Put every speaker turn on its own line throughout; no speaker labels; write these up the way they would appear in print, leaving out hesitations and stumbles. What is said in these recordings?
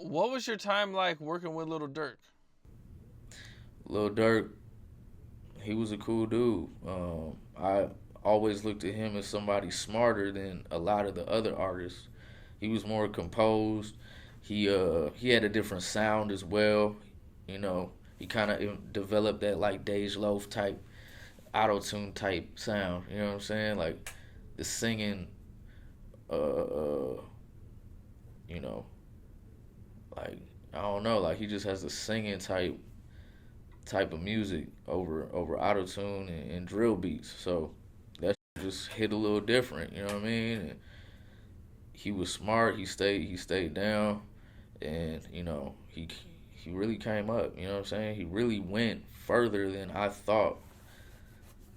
What was your time like working with Little Durk?
Lil Durk, he was a cool dude. I always looked at him as somebody smarter than a lot of the other artists. He was more composed. He had a different sound as well. You know, he kind of developed that like Dej Loaf type auto tune type sound. You know what I'm saying? Like the singing, uh, uh, you know, like I don't know, like he just has the singing type of music over auto tune and drill beats. So that just hit a little different. You know what I mean? And he was smart. He stayed down, and he really came up. You know what I'm saying? He really went further than I thought.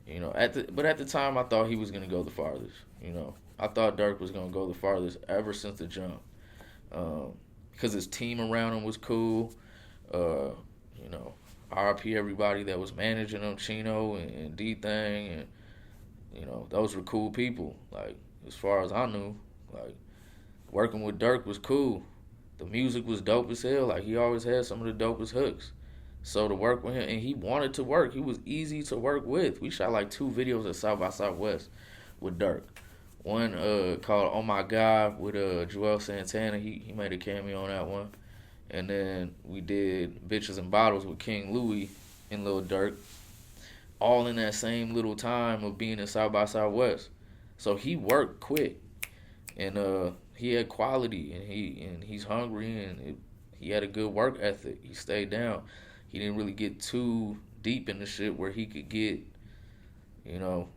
But at the time I thought he was gonna go the farthest. I thought Dirk was gonna go the farthest ever since the jump. Because his team around him was cool. Uh, you know, RP everybody that was managing him, Chino and D Thing, and those were cool people. Like as far as I knew, like working with Dirk was cool. The music was dope as hell. Like he always had some of the dopest hooks. So to work with him, and he wanted to work. He was easy to work with. We shot like 2 videos at South by Southwest with Dirk. One called "Oh My God" with Joel Santana. He made a cameo on that one. And then we did "Bitches and Bottles" with King Louis and Lil Durk, all in that same little time of being in South by Southwest. So he worked quick, and he had quality, and he's hungry, and he had a good work ethic. He stayed down. He didn't really get too deep in the shit where he could get, you know,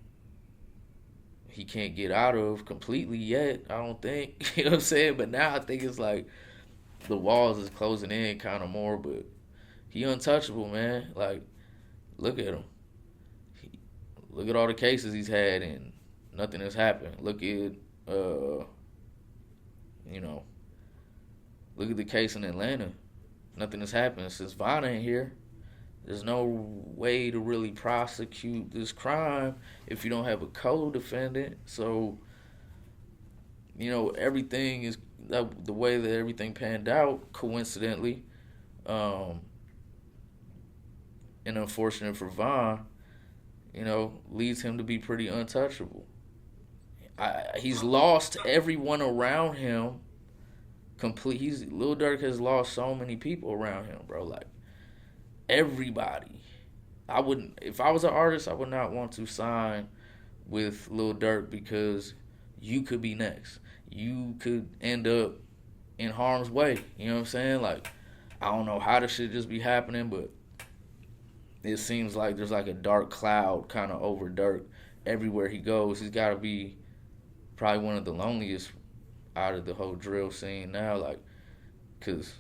he can't get out of completely yet. I don't think, you know what I'm saying. But now I think it's like the walls is closing in kind of more. But he untouchable, man. Like look at him. He, Look at all the cases he's had, and nothing has happened. Uh, you know, look at the case in Atlanta. Nothing has happened since Vonna ain't here. There's no way to really prosecute this crime if you don't have a co-defendant. So, everything is the way that everything panned out, coincidentally, um, and unfortunate for Vaughn, leads him to be pretty untouchable. He's lost everyone around him. Lil Durk has lost so many people around him, bro. Like everybody. I wouldn't if I was an artist, I would not want to sign with Lil Durk because you could be next. You could end up in harm's way. You know what I'm saying? Like I don't know how this shit just be happening, but it seems like there's like a dark cloud kind of over Durk everywhere he goes. He's got to be probably one of the loneliest out of the whole drill scene now. Like, cause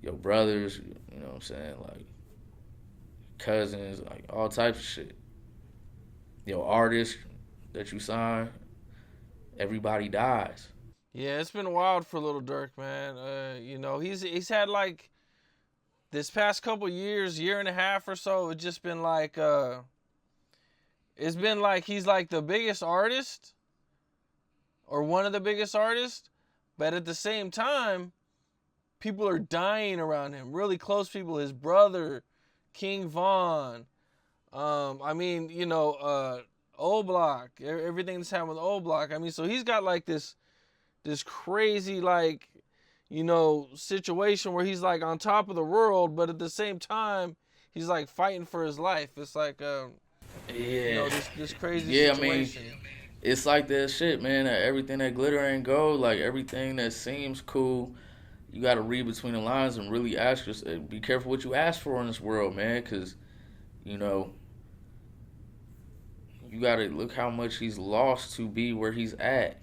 your brothers, you know what I'm saying, like cousins, like all types of shit. Your artists that you sign, everybody dies.
Yeah, it's been wild for Little Durk, man. He's had like this past couple years, year and a half or so. It's just been like it's been like he's like the biggest artist or one of the biggest artists, but at the same time, people are dying around him. Really close people. His brother, King Von. O Block. Everything that's happened with O Block. I mean, so he's got like this crazy like situation where he's like on top of the world, but at the same time he's like fighting for his life. It's like
Yeah,
this crazy
yeah. I mean,
situation.
it's like that shit, man. Everything that glitter ain't gold. Like everything that seems cool, you got to read between the lines and really ask yourself. Be careful what you ask for in this world, man, because you know you got to look how much he's lost to be where he's at.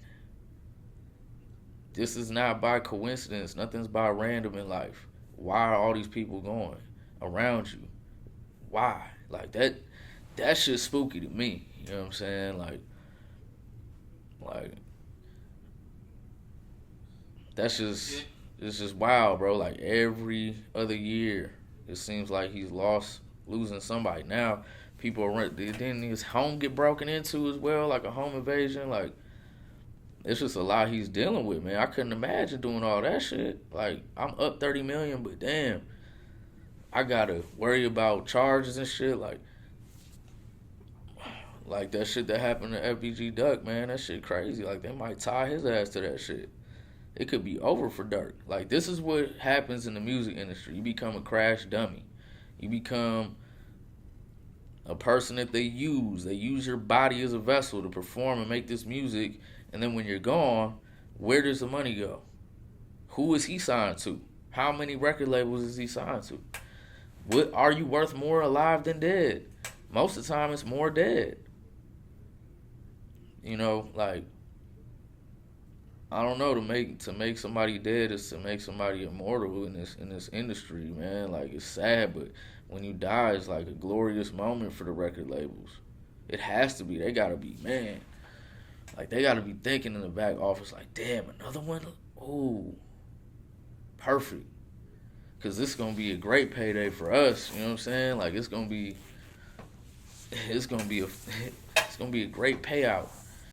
This is not by coincidence. Nothing's by random in life. Why are all these people going around you? Why? Like that. That shit's spooky to me. You know what I'm saying? Like that's just it's just wild, bro. Like every other year, it seems like he's losing somebody. Now people are didn't his home get broken into as well, like a home invasion. Like it's just a lot he's dealing with, man. I couldn't imagine doing all that shit. Like, I'm up 30 million, but damn, I gotta worry about charges and shit. Like that shit that happened to FBG Duck, man. That shit crazy. Like, they might tie his ass to that shit. It could be over for Durk. Like, this is what happens in the music industry. You become a crash dummy. You become a person that they use. They use your body as a vessel to perform and make this music. And then when you're gone, where does the money go? Who is he signed to? How many record labels is he signed to? What are you worth more alive than dead? Most of the time, it's more dead. You know, like, I don't know, to make somebody dead is to make somebody immortal in this industry, man. Like, it's sad, but when you die, it's like a glorious moment for the record labels. It has to be. They gotta be, man. Like, they gotta be thinking in the back office, like, damn, another one. Ooh, perfect. Cause this is gonna be a great payday for us. You know what I'm saying? Like, it's gonna be a great payout.